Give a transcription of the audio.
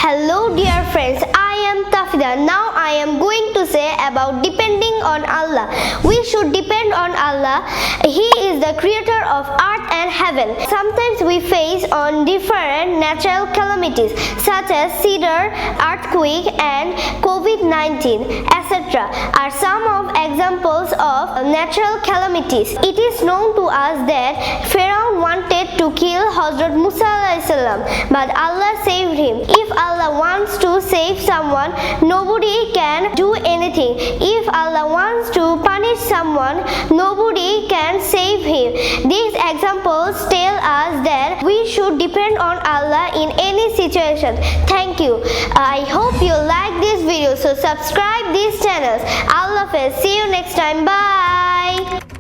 Hello dear friends, I am Tafida. Now I am going to say about depending on Allah. We should depend on Allah. He is the creator of earth and heaven. Sometimes we face on different natural calamities such as cedar, earthquake and COVID-19 etc. are some of examples of natural calamities. It is known to us that Pharaoh wanted to kill Hazrat Musa ﷺ, but Allah saved him. If Allah wants to save someone, nobody can do anything. If Allah wants to punish someone, nobody can save him. These examples tell us that we should depend on Allah in any situation. Thank you. I hope you like this video, so subscribe these channels. Allah Hafiz. See you next time. Bye.